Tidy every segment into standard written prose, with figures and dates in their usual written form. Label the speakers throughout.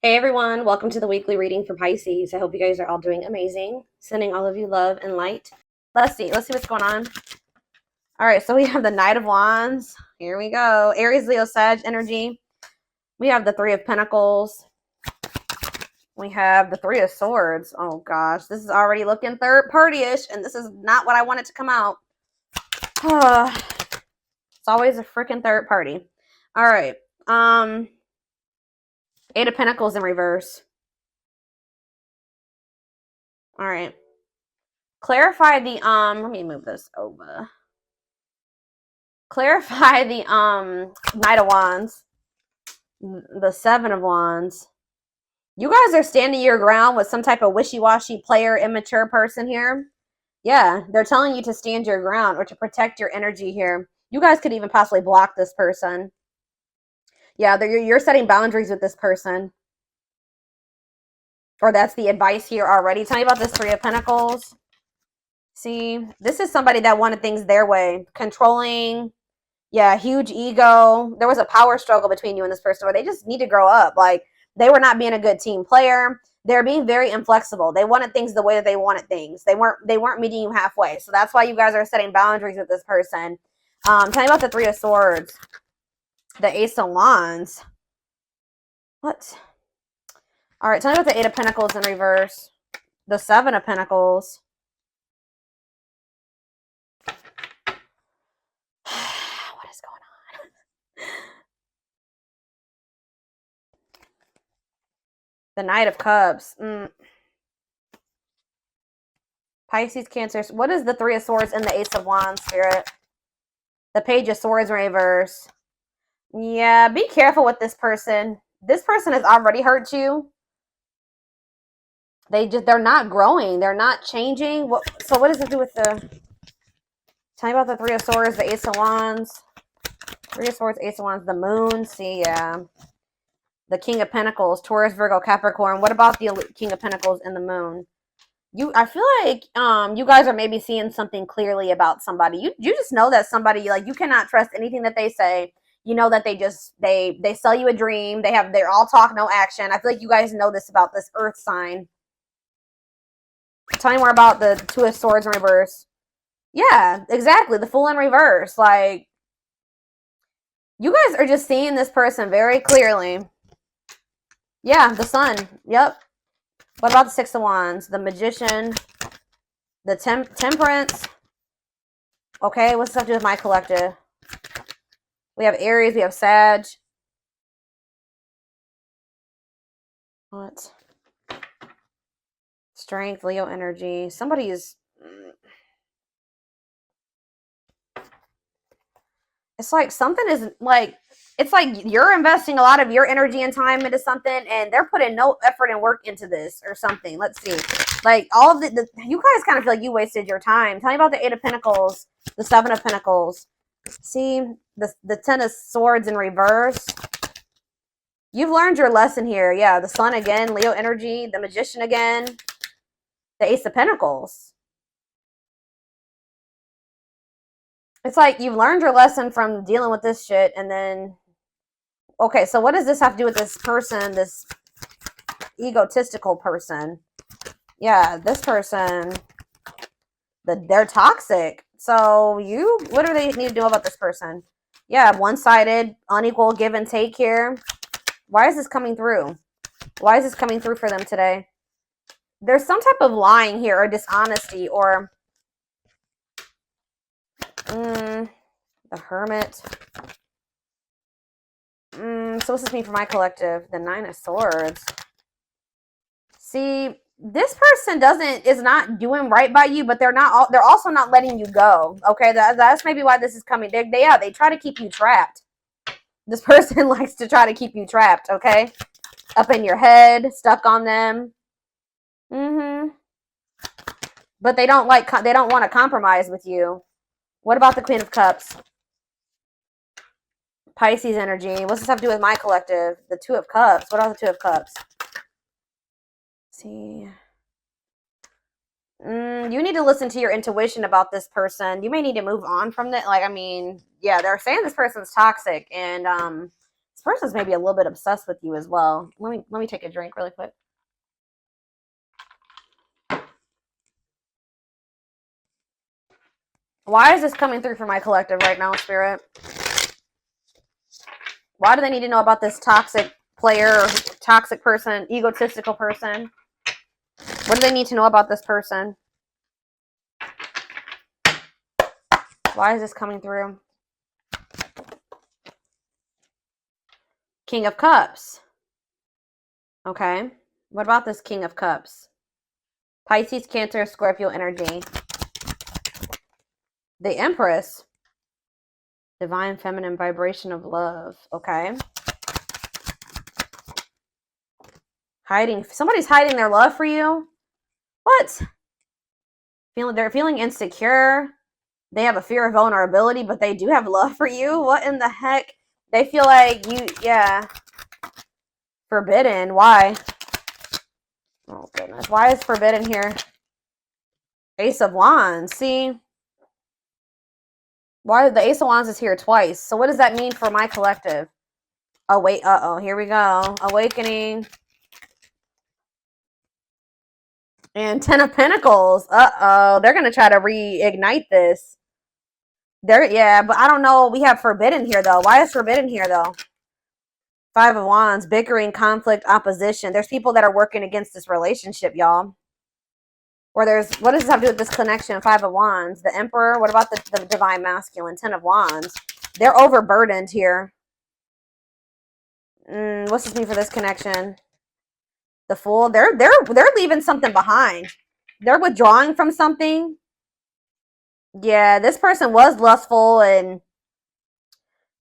Speaker 1: Hey everyone, welcome to the weekly reading for Pisces. I hope you guys are all doing amazing. Sending all of you love and light. Let's see what's going on. All right, so we have the Knight of Wands. Here we go. Aries, Leo, Sag energy. We have the Three of Pentacles. We have the Three of Swords. Oh gosh, this is already looking third party-ish, and this is not what I wanted to come out. It's always a freaking third party. All right. Eight of Pentacles in reverse. All right. Clarify the let me move this over. Clarify the Knight of Wands, the Seven of Wands. You guys are standing your ground with some type of wishy-washy player, immature person here. Yeah, they're telling you to stand your ground or to protect your energy here. You guys could even possibly block this person. Yeah, you're setting boundaries with this person. Or that's the advice here already. Tell me about this Three of Pentacles. See, this is somebody that wanted things their way. Controlling. Yeah, huge ego. There was a power struggle between you and this person where they just need to grow up. Like, they were not being a good team player. They're being very inflexible. They wanted things the way that they wanted things. They weren't meeting you halfway. So that's why you guys are setting boundaries with this person. Tell me about the Three of Swords. The Ace of Wands. What? All right, tell me about the Eight of Pentacles in reverse. The Seven of Pentacles. What is going on? The Knight of Cups. Pisces, Cancer. What is the Three of Swords and the Ace of Wands, Spirit? The Page of Swords in reverse. Yeah, be careful with this person. This person has already hurt you. They're not growing. They're not changing. So what does it do with the... Tell me about the Three of Swords, the Ace of Wands. Three of Swords, Ace of Wands, the Moon. See, yeah. The King of Pentacles, Taurus, Virgo, Capricorn. What about the King of Pentacles and the Moon? I feel like you guys are maybe seeing something clearly about somebody. You just know that somebody, like, you cannot trust anything that they say. You know that they sell you a dream. They're all talk, no action. I feel like you guys know this about this Earth sign. Tell me more about the Two of Swords in reverse. Yeah, exactly. The Fool in reverse. Like, you guys are just seeing this person very clearly. Yeah, the Sun. Yep. What about the Six of Wands? The Magician. The Temperance. Okay, what's this have to do with my collective? We have Aries. We have Sag. What? Strength, Leo energy. Somebody is... It's like something is like... It's like you're investing a lot of your energy and time into something, and they're putting no effort and work into this or something. Let's see. Like, all of you guys kind of feel like you wasted your time. Tell me about the Eight of Pentacles, the Seven of Pentacles. See, the Ten of Swords in reverse. You've learned your lesson here. Yeah, the Sun again, Leo energy, the Magician again, the Ace of Pentacles. It's like you've learned your lesson from dealing with this shit, and then... Okay, so what does this have to do with this person, this egotistical person? Yeah, this person, they're toxic. So what do they need to do about this person? Yeah, one-sided, unequal give and take here. Why is this coming through? Why is this coming through for them today? There's some type of lying here or dishonesty or... the Hermit. So what's this mean for my collective? The Nine of Swords. See, this person is not doing right by you, but they're also not letting you go. Okay, that's maybe why this is coming. They try to keep you trapped. This person likes to try to keep you trapped. Okay, up in your head, stuck on them. But they don't want to compromise with you. What about the Queen of Cups? Pisces energy. What's this have to do with my collective? The Two of Cups. What are the Two of Cups? See. You need to listen to your intuition about this person. You may need to move on from that. Like, I mean, yeah, they're saying this person's toxic, and This person's maybe a little bit obsessed with you as well. Let me take a drink really quick. Why is this coming through for my collective right now, Spirit? Why do they need to know about this toxic player, toxic person, egotistical person? What do they need to know about this person? Why is this coming through? King of Cups. Okay. What about this King of Cups? Pisces, Cancer, Scorpio energy. The Empress. Divine feminine vibration of love. Okay. Hiding. Somebody's hiding their love for you. What? They're feeling insecure. They have a fear of vulnerability, but they do have love for you. What in the heck? They feel like you, yeah. Forbidden. Why? Oh, goodness. Why is forbidden here? Ace of Wands. See? Why the Ace of Wands is here twice? So what does that mean for my collective? Oh, wait. Uh-oh. Here we go. Awakening. And Ten of Pentacles. Uh-oh. They're going to try to reignite this. Yeah, but I don't know. We have forbidden here, though. Why is forbidden here, though? Five of Wands. Bickering, conflict, opposition. There's people that are working against this relationship, y'all. Or there's, what does this have to do with this connection? Five of Wands. The Emperor. What about the Divine Masculine? Ten of Wands. They're overburdened here. What's this mean for this connection? The Fool. They're leaving something behind. They're withdrawing from something. Yeah, this person was lustful and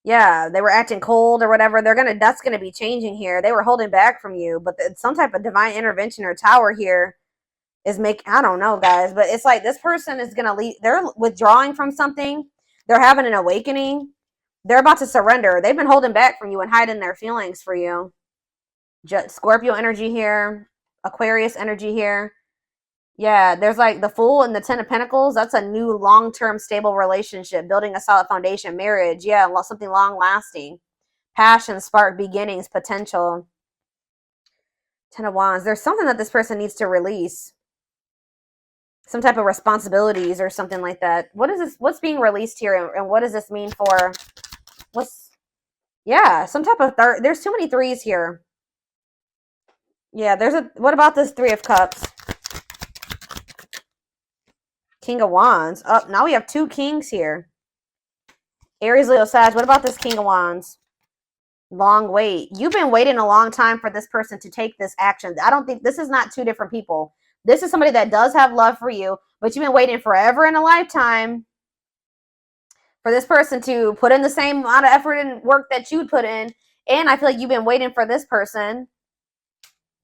Speaker 1: yeah, they were acting cold or whatever. That's gonna be changing here. They were holding back from you, but some type of divine intervention or tower here is I don't know, guys, but it's like this person is gonna leave. They're withdrawing from something. They're having an awakening. They're about to surrender. They've been holding back from you and hiding their feelings for you. Scorpio energy here, Aquarius energy here. Yeah, there's like the Fool and the Ten of Pentacles. That's a new long-term stable relationship, building a solid foundation, marriage. Yeah, something long-lasting. Passion, spark, beginnings, potential. Ten of Wands. There's something that this person needs to release. Some type of responsibilities or something like that. What is this? What's being released here, and what does this mean for? Yeah, some type of third. There's too many threes here. Yeah, what about this Three of Cups? King of Wands. Oh, now we have two kings here. Aries, Leo, Sag. What about this King of Wands? Long wait. You've been waiting a long time for this person to take this action. I don't think this is not two different people. This is somebody that does have love for you, but you've been waiting forever in a lifetime for this person to put in the same amount of effort and work that you'd put in. And I feel like you've been waiting for this person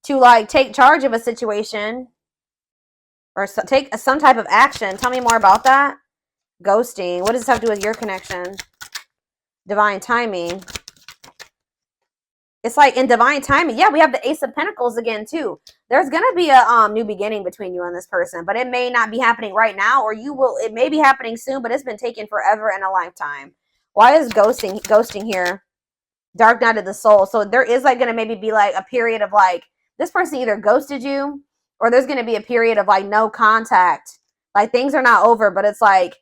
Speaker 1: to like take charge of a situation or take some type of action. Tell me more about that. Ghosting. What does this have to do with your connection? Divine timing. It's like in divine timing. Yeah, we have the Ace of Pentacles again, too. There's going to be a new beginning between you and this person, but it may not be happening right now, or it may be happening soon, but it's been taking forever and a lifetime. Why is ghosting here? Dark night of the soul. So there is like going to maybe be like a period of like, this person either ghosted you, or there's going to be a period of like no contact. Like things are not over, but it's like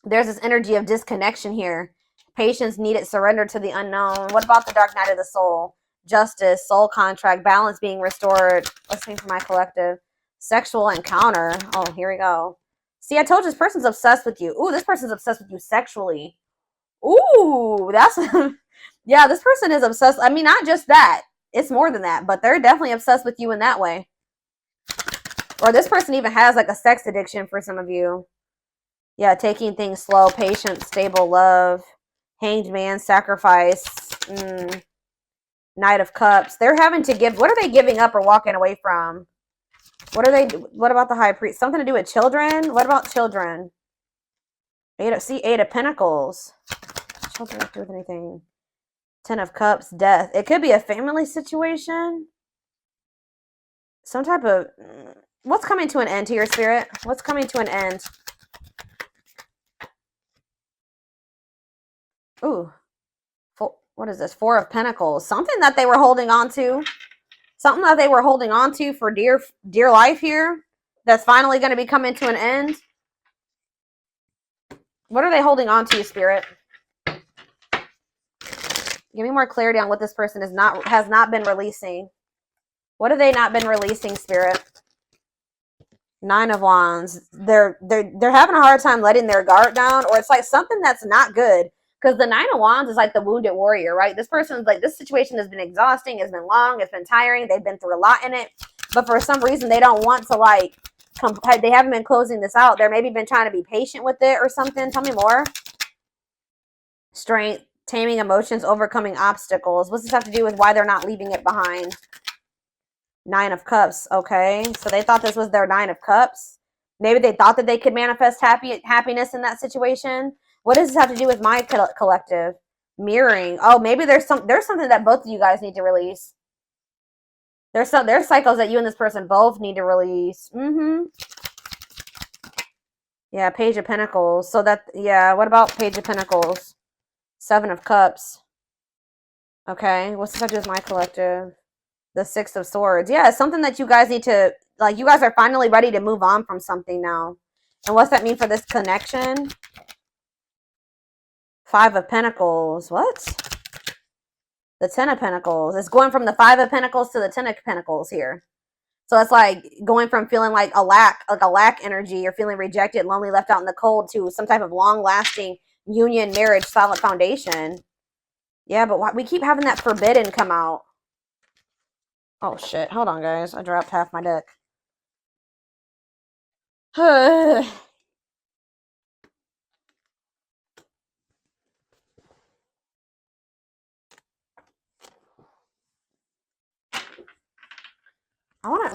Speaker 1: there's this energy of disconnection here. Patience needed, surrender to the unknown. What about the dark night of the soul? Justice, soul contract, balance being restored. Let's see for my collective. Sexual encounter. Oh, here we go. See, I told you this person's obsessed with you. Ooh, this person's obsessed with you sexually. Ooh, that's... yeah, this person is obsessed. I mean, not just that. It's more than that, but they're definitely obsessed with you in that way. Or this person even has like a sex addiction for some of you. Yeah, taking things slow, patient, stable love. Hanged man, sacrifice. Knight of Cups. They're having to give. What are they giving up or walking away from? What about the High Priest? Something to do with children? What about children? Eight of Pentacles. Children don't do with anything. Ten of Cups, death. It could be a family situation. Some type of... What's coming to an end here, Spirit? What's coming to an end? Ooh. What is this? Four of Pentacles. Something that they were holding on to. Something that they were holding on to for dear life here. That's finally going to be coming to an end. What are they holding on to, Spirit? Give me more clarity on what this person has not been releasing. What have they not been releasing, Spirit? Nine of Wands. They're having a hard time letting their guard down, or it's like something that's not good. Because the Nine of Wands is like the wounded warrior, right? This person's like, this situation has been exhausting, it's been long, it's been tiring, they've been through a lot in it. But for some reason, they don't want to like, they haven't been closing this out. They're maybe been trying to be patient with it or something. Tell me more. Strength, taming emotions, overcoming obstacles. What's this have to do with why they're not leaving it behind? Nine of Cups. Okay, so they thought this was their Nine of Cups. Maybe they thought that they could manifest happiness in that situation. What does this have to do with my collective? Mirroring. Oh, maybe there's something that both of you guys need to release. There's cycles that you and this person both need to release. Yeah, Page of Pentacles. So that, yeah, what about Page of Pentacles? Seven of Cups. Okay, what's this have to do with my collective? The Six of Swords. Yeah, it's something that you guys need to, like, you guys are finally ready to move on from something now. And what's that mean for this connection? Five of Pentacles. What? The Ten of Pentacles. It's going from the Five of Pentacles to the Ten of Pentacles here. So it's like going from feeling like a lack energy, or feeling rejected, lonely, left out in the cold, to some type of long-lasting union, marriage, solid foundation. Yeah, but we keep having that Forbidden come out. Oh, shit. Hold on, guys. I dropped half my deck.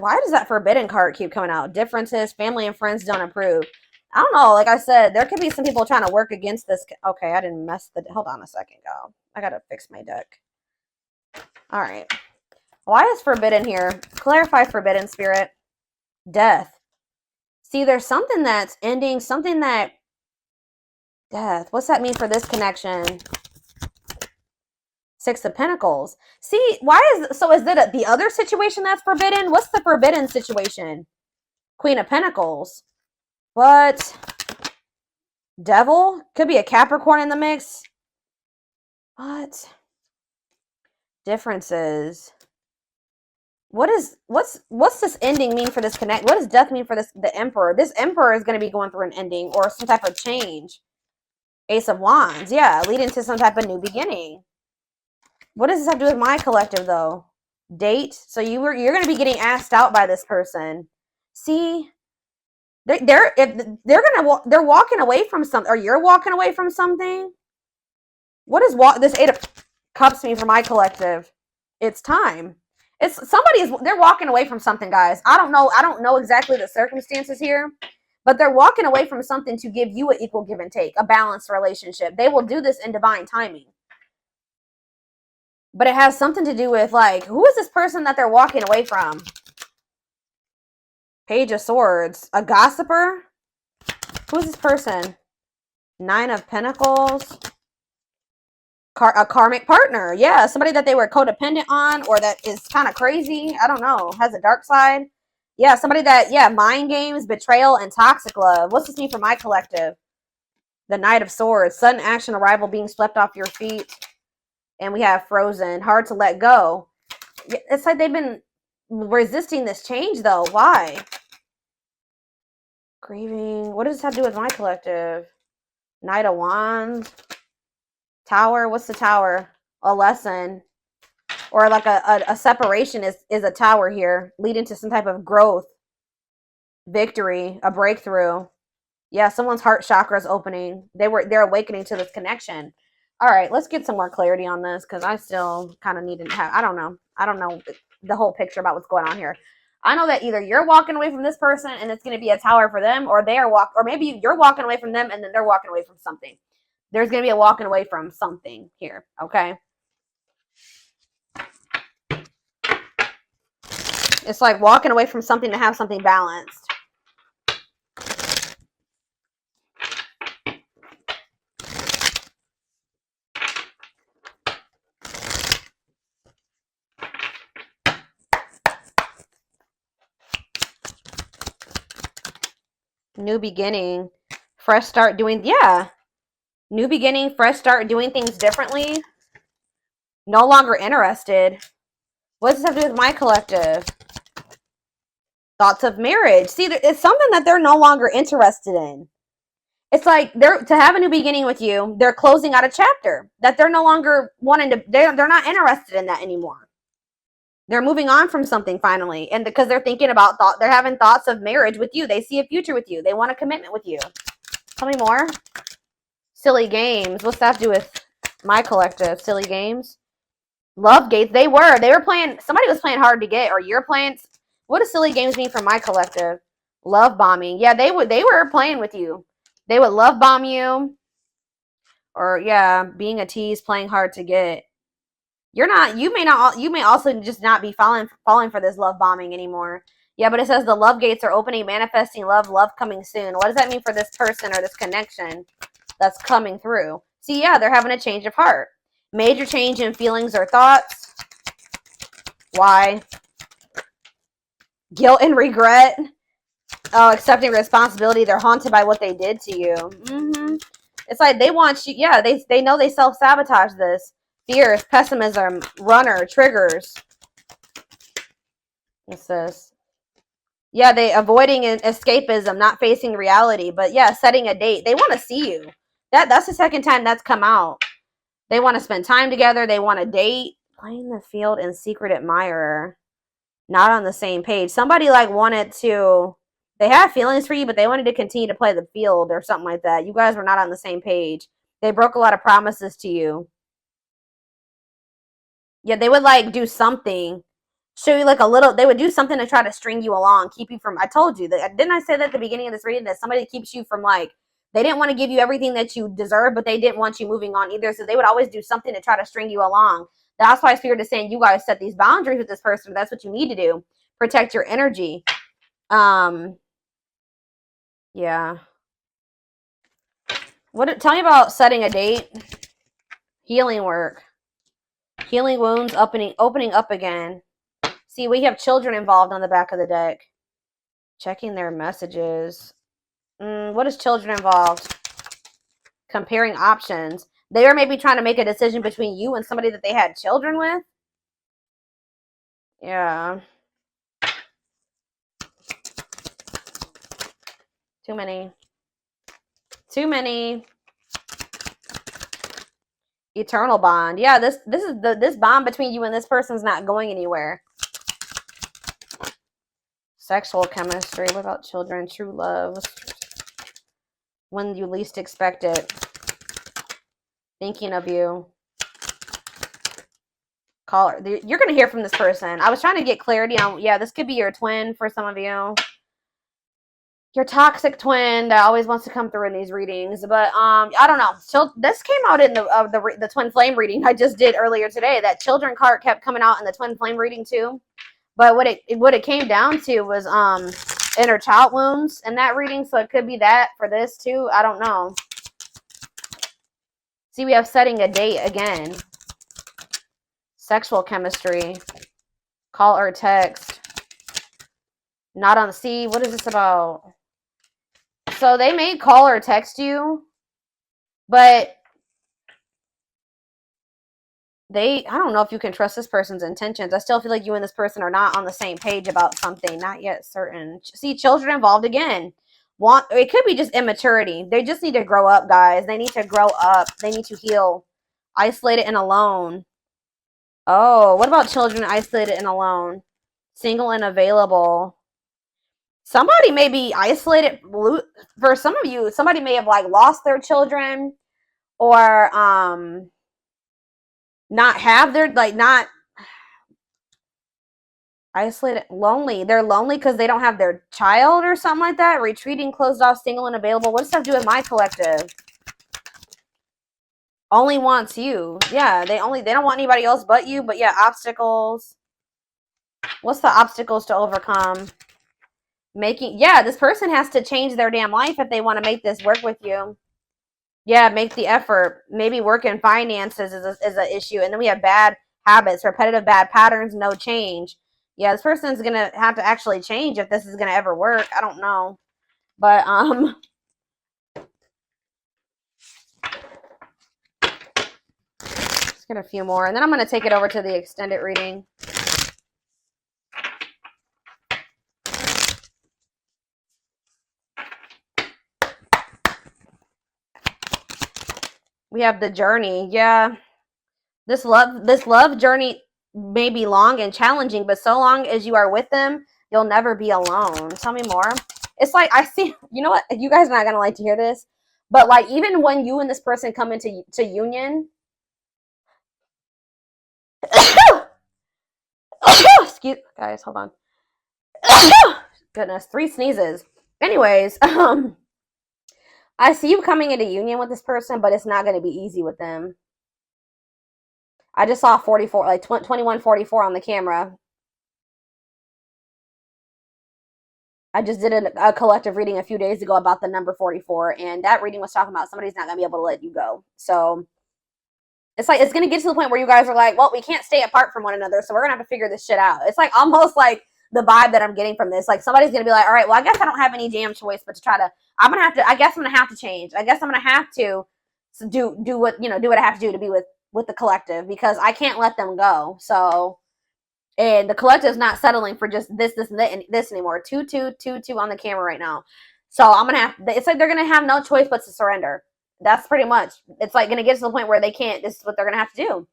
Speaker 1: Why does that Forbidden card keep coming out? Differences, family and friends don't approve. I don't know. Like I said, there could be some people trying to work against this. Okay, I didn't mess the... Hold on a second, y'all. I gotta fix my deck. All right. Why is Forbidden here? Clarify Forbidden, Spirit. Death. See, there's something that's ending, something that... Death. What's that mean for this connection? Six of Pentacles. See, is it the other situation that's forbidden? What's the forbidden situation? Queen of Pentacles. What? Devil? Could be a Capricorn in the mix. What? Differences. What's this ending mean for this connect? What does death mean for the Emperor? This Emperor is going to be going through an ending or some type of change. Ace of Wands. Yeah, leading to some type of new beginning. What does this have to do with my collective, though? Date. So you're going to be getting asked out by this person. See, they're walking away from something, or you're walking away from something. What does this Eight of Cups mean for my collective? It's time. They're walking away from something, guys. I don't know exactly the circumstances here, but they're walking away from something to give you an equal give and take, a balanced relationship. They will do this in divine timing. But it has something to do with, like, who is this person that they're walking away from? Page of Swords. A gossiper? Who's this person? Nine of Pentacles. A karmic partner. Yeah, somebody that they were codependent on, or that is kind of crazy. I don't know. Has a dark side. Yeah, somebody that, yeah, mind games, betrayal, and toxic love. What's this mean for my collective? The Knight of Swords. Sudden action, arrival, being swept off your feet. And we have Frozen. Hard to let go. It's like they've been resisting this change, though. Why? Grieving. What does this have to do with my collective? Knight of Wands. Tower. What's the Tower? A lesson. Or like a separation is a tower here. Leading to some type of growth. Victory. A breakthrough. Yeah, someone's heart chakra is opening. They're awakening to this connection. All right, let's get some more clarity on this, because I still kind of need to have, I don't know the whole picture about what's going on here. I know that either you're walking away from this person and it's going to be a tower for them, or or maybe you're walking away from them and then they're walking away from something. There's going to be a walking away from something here, okay? It's like walking away from something to have something balanced. New beginning. Fresh start doing, yeah. New beginning, fresh start doing things differently. No longer interested. What does this have to do with my collective? Thoughts of marriage. See, it's something that they're no longer interested in. It's like they're to have a new beginning with you. They're closing out a chapter that they're no longer wanting to. They're not interested in that anymore. They're moving on from something finally, and because they're thinking about they're having thoughts of marriage with you. They see a future with you. They want a commitment with you. Tell me more. Silly games. What's that have to do with my collective? Silly games. Love gates. They were playing. Somebody was playing hard to get, or you're playing. What does silly games mean for my collective? Love bombing. Yeah, they were playing with you. They would love bomb you, or yeah, being a tease, playing hard to get. You're not. You may also just not be falling for this love bombing anymore. Yeah, but it says the love gates are opening, manifesting love coming soon. What does that mean for this person or this connection that's coming through? See, yeah, they're having a change of heart. Major change in feelings or thoughts. Why? Guilt and regret. Oh, accepting responsibility. They're haunted by what they did to you. It's like they want you. Yeah, they know they self-sabotage this. Fears, pessimism, runner, triggers. What's this? Yeah, they avoiding escapism, not facing reality. But yeah, setting a date. They want to see you. That's the second time that's come out. They want to spend time together. They want to date. Playing the field and secret admirer. Not on the same page. Somebody like wanted to. They had feelings for you, but they wanted to continue to play the field or something like that. You guys were not on the same page. They broke a lot of promises to you. Yeah, they would like do something, show you like a little. They would do something to try to string you along, keep you from. I told you that. Didn't I say that at the beginning of this reading that somebody keeps you from like. They didn't want to give you everything that you deserve, but they didn't want you moving on either. So they would always do something to try to string you along. That's why Spirit is saying you guys set these boundaries with this person. That's what you need to do. Protect your energy. Yeah. Tell me about setting a date. Healing work. Healing wounds, opening up again. See, we have children involved on the back of the deck. Checking their messages. What is children involved? Comparing options. They are maybe trying to make a decision between you and somebody that they had children with. Yeah. Too many. Eternal bond. Yeah, this bond between you and this person's not going anywhere. Sexual chemistry. What about children? True love. When you least expect it. Thinking of you. Caller. You're going to hear from this person. I was trying to get clarity on, yeah, this could be your twin for some of you. Your toxic twin that always wants to come through in these readings. But I don't know. So this came out in the twin flame reading I just did earlier today. That children card kept coming out in the twin flame reading too. But what it came down to was inner child wounds in that reading. So it could be that for this too. I don't know. See, we have setting a date again. Sexual chemistry. Call or text. Not on the sea. What is this about? So they may call or text you, but I don't know if you can trust this person's intentions. I still feel like you and this person are not on the same page about something. Not yet certain. See, children involved again. It could be just immaturity. They just need to grow up, guys. They need to grow up. They need to heal. Isolated and alone. Oh, what about children isolated and alone? Single and available. Somebody may be isolated. For some of you, somebody may have like lost their children or not have their, like, not isolated, lonely. They're lonely because they don't have their child or something like that. Retreating, closed off, single and available. What does that have to do with my collective? Only wants you. Yeah, they don't want anybody else but you. But yeah, obstacles. What's the obstacles to overcome? This person has to change their damn life if they want to make this work with you. Yeah, make the effort. Maybe work in finances is an issue. And then we have bad habits, repetitive bad patterns, no change. Yeah, this person's going to have to actually change if this is going to ever work. I don't know. But let's get a few more, and then I'm going to take it over to the extended reading. We have the journey. Yeah. This love journey may be long and challenging, but so long as you are with them, you'll never be alone. Tell me more. It's like, I see, you know what? You guys are not going to like to hear this, but like, even when you and this person come into union, excuse, guys, hold on. Goodness, 3 sneezes. Anyways, I see you coming into union with this person, but it's not going to be easy with them. I just saw 44, like 2144 on the camera. I just did a collective reading a few days ago about the number 44, and that reading was talking about somebody's not going to be able to let you go. So it's like, it's going to get to the point where you guys are like, well, we can't stay apart from one another, so we're going to have to figure this shit out. It's like almost like the vibe that I'm getting from this. Like, somebody's going to be like, all right, well, I guess I don't have any damn choice but to try to, I guess I'm going to have to change. I guess I'm going to have to do what, do what I have to do to be with the collective, because I can't let them go. So, and the collective is not settling for just this and this anymore. 2 2 2 2 on the camera right now. So I'm going to have, it's like they're going to have no choice but to surrender. That's pretty much, it's like going to get to the point where they can't, this is what they're going to have to do.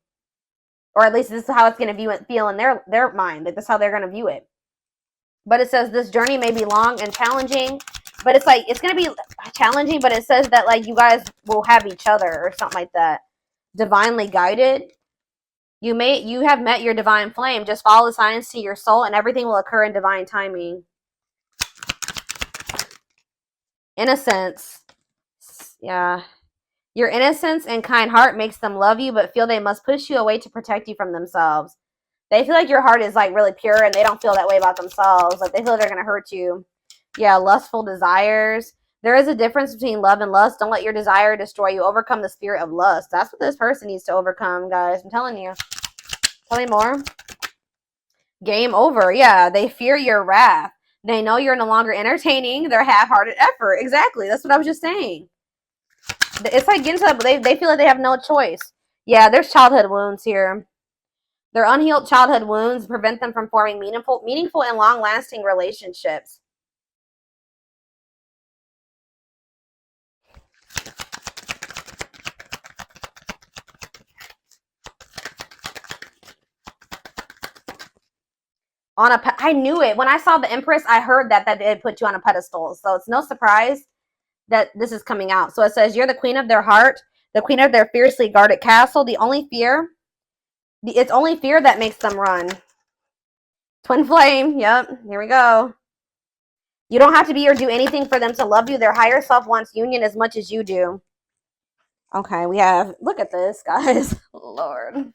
Speaker 1: Or at least this is how it's going to feel in their mind. Like, this is how they're going to view it. But it says this journey may be long and challenging, but it's like, it's going to be challenging, but it says that like you guys will have each other or something like that. Divinely guided. You have met your divine flame. Just follow the signs to your soul and everything will occur in divine timing. Innocence. Yeah. Your innocence and kind heart makes them love you, but feel they must push you away to protect you from themselves. They feel like your heart is like really pure and they don't feel that way about themselves. Like, they feel they're going to hurt you. Yeah, lustful desires. There is a difference between love and lust. Don't let your desire destroy you. Overcome the spirit of lust. That's what this person needs to overcome, guys. I'm telling you. Tell me more. Game over. Yeah, they fear your wrath. They know you're no longer entertaining their half-hearted effort. Exactly. That's what I was just saying. It's like getting to that, they feel like they have no choice. Yeah, there's childhood wounds here. Their unhealed childhood wounds prevent them from forming meaningful and long-lasting relationships. I knew it. When I saw the Empress, I heard that they put you on a pedestal. So it's no surprise that this is coming out. So it says, you're the queen of their heart, the queen of their fiercely guarded castle. It's only fear that makes them run. Twin flame. Yep. Here we go. You don't have to be or do anything for them to love you. Their higher self wants union as much as you do. Okay, we have, look at this, guys. Lord.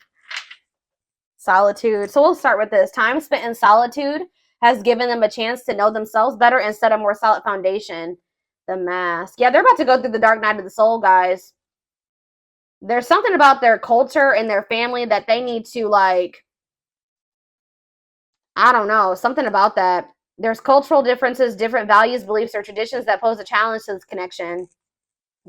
Speaker 1: Solitude. So we'll start with this. Time spent in solitude has given them a chance to know themselves better and set a more solid foundation. The Mask. Yeah, they're about to go through the dark night of the soul, guys. There's something about their culture and their family that they need to, like, I don't know, something about that. There's cultural differences, different values, beliefs, or traditions that pose a challenge to this connection.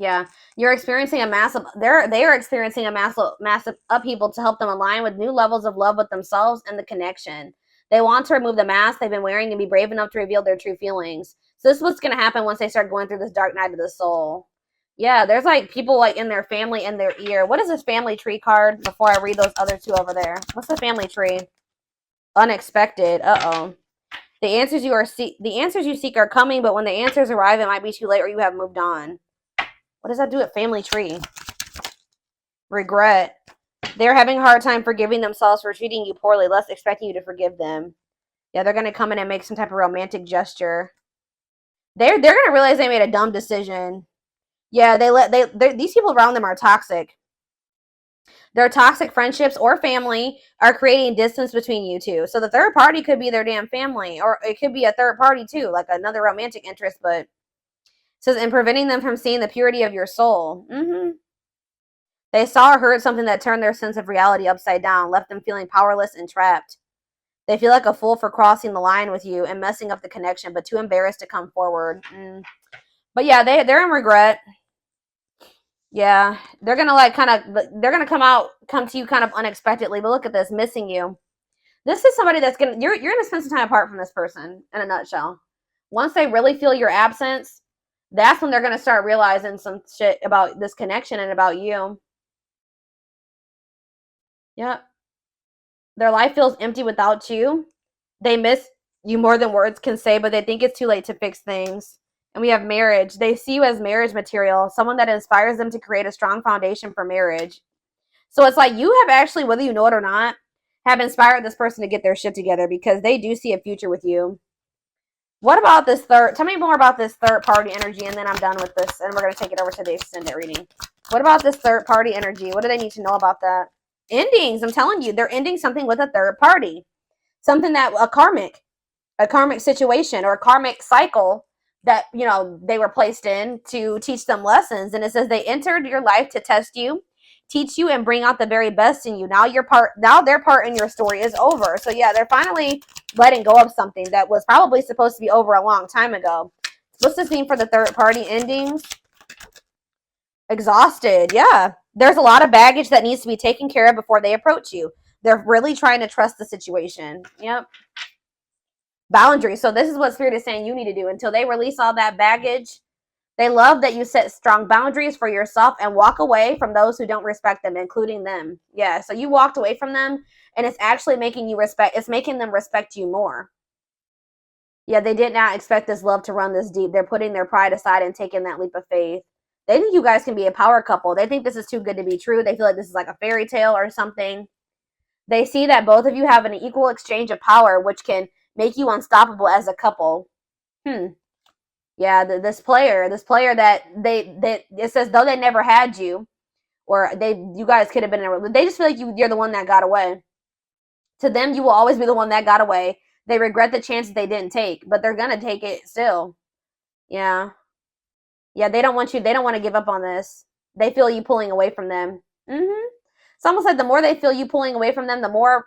Speaker 1: Yeah, you're experiencing a massive, they are experiencing a massive upheaval to help them align with new levels of love with themselves and the connection. They want to remove the mask they've been wearing and be brave enough to reveal their true feelings. So this is what's going to happen once they start going through this dark night of the soul. Yeah, there's like people like in their family, in their ear. What is this family tree card before I read those other two over there? What's the family tree? Unexpected. Uh-oh. The answers you seek are coming, but when the answers arrive, it might be too late or you have moved on. What does that do at family tree? Regret. They're having a hard time forgiving themselves for treating you poorly, less expecting you to forgive them. Yeah, they're going to come in and make some type of romantic gesture. They're going to realize they made a dumb decision. Yeah, these people around them are toxic. Their toxic friendships or family are creating distance between you two. So the third party could be their damn family, or it could be a third party too, like another romantic interest, but it says, and preventing them from seeing the purity of your soul. They saw or heard something that turned their sense of reality upside down, left them feeling powerless and trapped. They feel like a fool for crossing the line with you and messing up the connection, but too embarrassed to come forward. But yeah, they're in regret. Yeah, they're gonna like they're gonna come to you kind of unexpectedly. But look at this, missing you. This is somebody that's you're gonna spend some time apart from this person. In a nutshell, once they really feel your absence, that's when they're gonna start realizing some shit about this connection and about you. Yep. Their life feels empty without you. They miss you more than words can say, but they think it's too late to fix things. And we have marriage. They see you as marriage material, someone that inspires them to create a strong foundation for marriage. So it's like you have actually, whether you know it or not, have inspired this person to get their shit together because they do see a future with you. What about this third? Tell me more about this third party energy, and then I'm done with this, and we're going to take it over to the extended reading. What about this third party energy? What do they need to know about that? Endings. I'm telling you, they're ending something with a third party. Something that a karmic situation or a karmic cycle that, you know, they were placed in to teach them lessons. And it says they entered your life to test you, teach you, and bring out the very best in you. Now their part in your story is over. So yeah, they're finally letting go of something that was probably supposed to be over a long time ago. What's this mean for the third party endings? Exhausted. Yeah, there's a lot of baggage that needs to be taken care of before they approach you. They're really trying to trust the situation. Yep. Boundaries. So this is what Spirit is saying you need to do until they release all that baggage. They love that you set strong boundaries for yourself and walk away from those who don't respect them, including them. Yeah, so you walked away from them, and it's actually making it's making them respect you more. Yeah, they did not expect this love to run this deep. They're putting their pride aside and taking that leap of faith. They think you guys can be a power couple. They think this is too good to be true. They feel like this is like a fairy tale or something. They see that both of you have an equal exchange of power, which can make you unstoppable as a couple. Yeah, this player that it says though they never had you, or you guys could have been in a, they just feel like you're the one that got away. To them, you will always be the one that got away. They regret the chances they didn't take, but they're gonna take it still. Yeah, yeah. They don't want to give up on this. They feel you pulling away from them. It's almost like the more they feel you pulling away from them, the more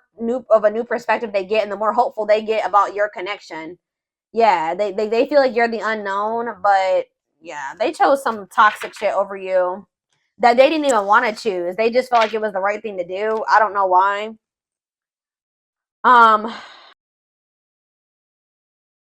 Speaker 1: of a new perspective they get, and the more hopeful they get about your connection. Yeah, they feel like you're the unknown, but yeah, they chose some toxic shit over you that they didn't even want to choose. They just felt like it was the right thing to do. I don't know why.